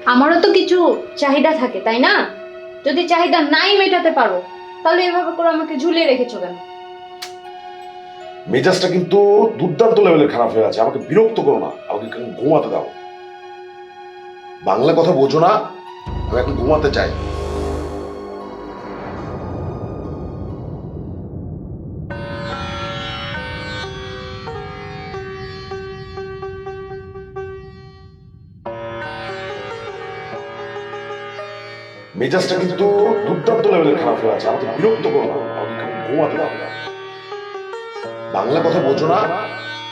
আমারও তো কিছু চাহিদা থাকে, তাই না? যদি চাহিদা নাই মেটাতে পারো, তাহলে এভাবে করে আমাকে ঝুলিয়ে রেখেছো কেন? মেজাজটা কিন্তু দুর্দান্ত লেভেলের খারাপ হয়ে আছে। আমাকে বিরক্ত করো না, আমাকে এখন ঘুমাতে দাও। বাংলা কথা বোঝো না? আমি এখন ঘুমাতে চাই। মেজাজটা কিন্তু দুর্দান্ত লেভেলের খারাপ হয়ে আছে। আমাকে বিরক্ত করো না, আমাকে এখন ঘুমাতে দাও। বাংলা কথা বোঝো না?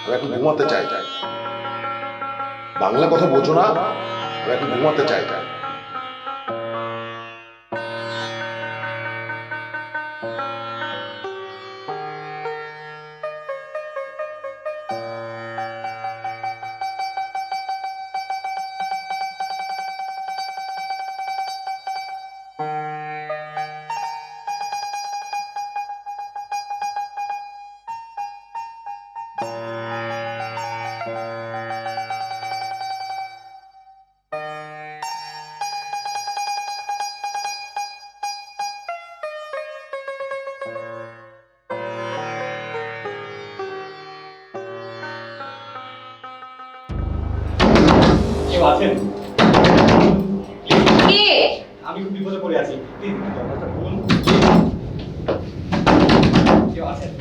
আমি এখন ঘুমাতে চাই। বাংলা কথা বোঝো না? আমি এখন ঘুমাতে চাই। কেউ আছেন? কে? আমি খুব বিপদে পড়ে আছি, প্লিজ দরজাটা খুলুন। কেউ আছেন?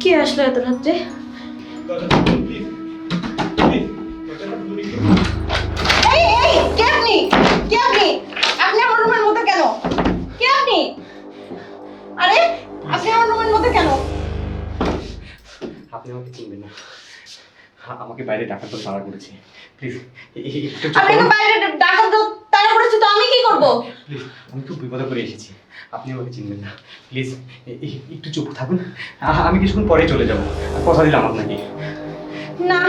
কে আসলো এত রাত্রে? দরজাটা খুলুন, প্লিজ প্লিজ দরজাটা খুলুন একটু। এই এই, কে আপনি? কে আপনি? আপনি আমার রুমের মধ্যে কেন? কে আপনি? আরে, আপনি আমার রুমের মধ্যে কেন? আপনি আমাকে চিনবেন না, আমাকে বাইরে ডাকার তো তাড়া করেছে, প্লিজ একটু চুপ আপনাকে করুন। বাইরে ডাকার তাড়া করেছে, তো আমি কি করব? প্লিজ, আমি খুব বিপদে পড়ে এসেছি, আপনি আমাকে চিনবেন না, প্লিজ একটু চুপ থাকুন। আমি কিছুক্ষণ পরে চলে যাব, কথা দিলাম আপনাকে। না,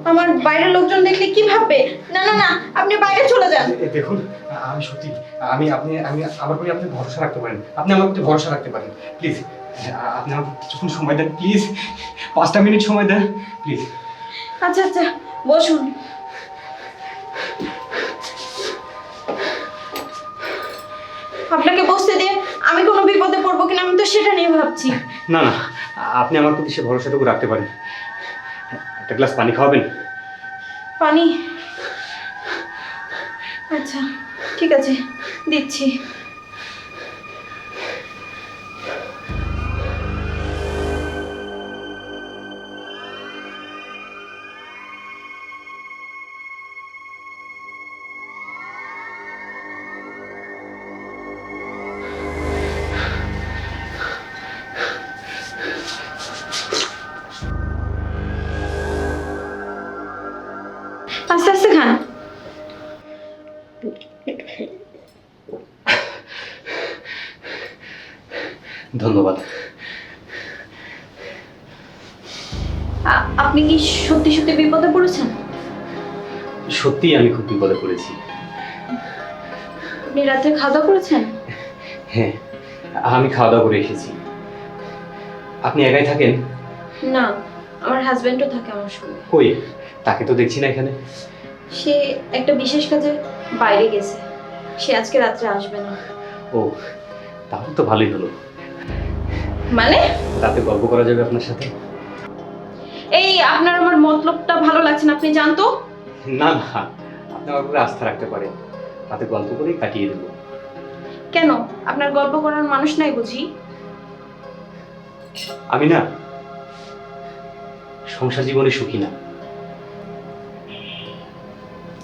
আমার বাইরের লোকজন দেখলে কি ভাববে? না না না, আপনি বাইরে চলে যান। দেখুন, আমি সত্যি, আপনি আমার প্রতি আপনি ভরসা রাখতে পারেন, আপনি আমার প্রতি ভরসা রাখতে পারেন, প্লিজ আপনি আমাকে কিছুক্ষণ সময় দেন, প্লিজ 5টা মিনিট সময় দেন, প্লিজ। আচ্ছা আচ্ছা, বসুন। আপনাকে বসতে দিয়ে আমি কোনো বিপদে পড়বো কিনা আমি তো সেটা নিয়ে ভাবছি। না না, আপনি আমার প্রতি সে ভরসাটুকু রাখতে পারেন। একটা গ্লাস পানি খাওয়াবেন? পানি? আচ্ছা, ঠিক আছে, দিচ্ছি। আস্তে আস্তে খান। ধন্যবাদ। আপনি কি সত্যি সত্যি বিপদে পড়েছেন? সত্যিই আমি খুব বিপদে পড়েছি। আপনি রাতে খাওয়া দাওয়া করেছেন? হ্যাঁ, আমি খাওয়া দাওয়া করে এসেছি। আপনি একাই থাকেন? না, আমার হাজবেন্ডও থাকে আমার সঙ্গে। কই, তাকে তো দেখছি না এখানে। সে একটা বিশেষ কাজে বাইরে গেছে, সে আজকে রাত্রে আসবে না। ও, তাহলে তো ভালোই হলো, মানে? রাতে গল্প করা যাবে আপনার সাথে। এই, আপনার আমার মতলবটা ভালো লাগছে না, আপনি জানতো। না না, আপনি আমার উপরে আস্থা রাখতে পারেন, রাতে গল্প করেই কাটিয়ে দেবো। কেন, আপনার গল্প করার মানুষ নাই বুঝি? আমি না সংসার জীবনে সুখী না।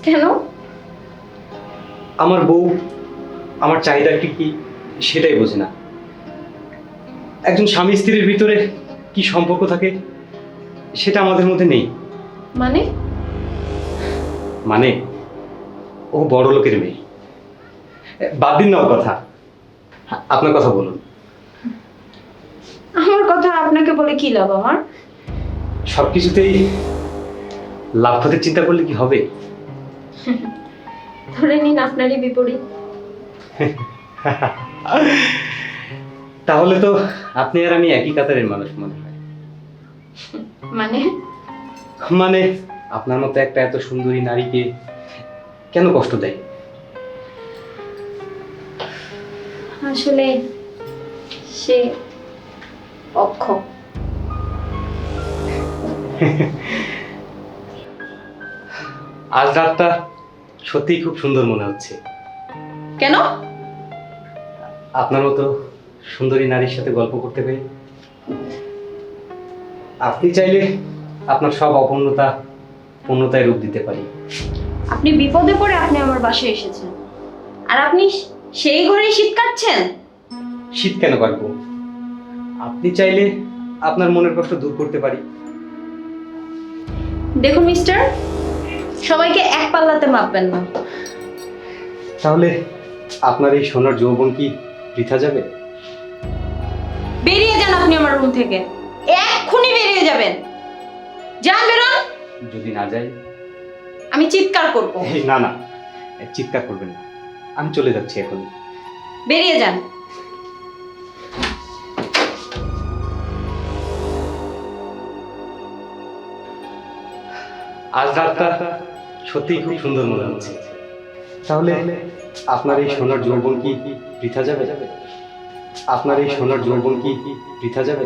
কেন? আমার বউ আমার চাহিদা কি কি সেটাই বোঝে না। একজন স্বামী স্ত্রীর ভিতরে কি সম্পর্ক থাকে সেটা আমাদের মধ্যে নেই। মানে? মানে ও বড় লোকের মেয়ে। বাদ দিন না ওর কথা, আপনার কথা বলুন। আমার কথা আপনাকে বলে কি লাভ আমার? সবকিছুতেই লাভ ক্ষতির চিন্তা করলে কি হবে? ধরে নিন আপনারই বিপরীত। তাহলে তো আপনি আর আমি একই কাতারের মানুষ মনে হয়। মানে? মানে আপনার মতো একটা এত সুন্দরী নারীকে কেন কষ্ট দেয়? আসলে সে অক্ষম। আজ রাতটা সত্যিই খুব সুন্দর মনে হচ্ছে। কেন? আপনার মতো সুন্দরী নারীর সাথে গল্প করতে পেরে। আপনি চাইলে আপনার সব অপূর্ণতা পূর্ণতায় রূপ দিতে পারি। আপনি বিপদে পড়ে আপনি আমার বাসায় এসেছেন, আর আপনি সেই ঘরেই শীত কাটছেন। শীত কেন কাটবো? আপনি চাইলে আপনার মনের কষ্ট দূর করতে পারি। দেখুন মিস্টার, সবাইকে এক পাল্লাতে মাপবেন না। তাহলে আপনার এই সোনার যৌবন কি বৃথা যাবে? বেরিয়ে যান আপনি আমার রুম থেকে, এক্ষুনি বেরিয়ে যাবেন। যান, বেরোন। যদি না যাই? আমি চিৎকার করব। এই না না, চিৎকার করবেন না, আমি চলে যাচ্ছি এখন। বেরিয়ে যান। আজ রাতটা সত্যিই খুব সুন্দর মনে হচ্ছে। তাহলে আপনার এই সোনার যৌবন কি বৃথা যাবে? আপনার এই সোনার যৌবন কি বৃথা যাবে?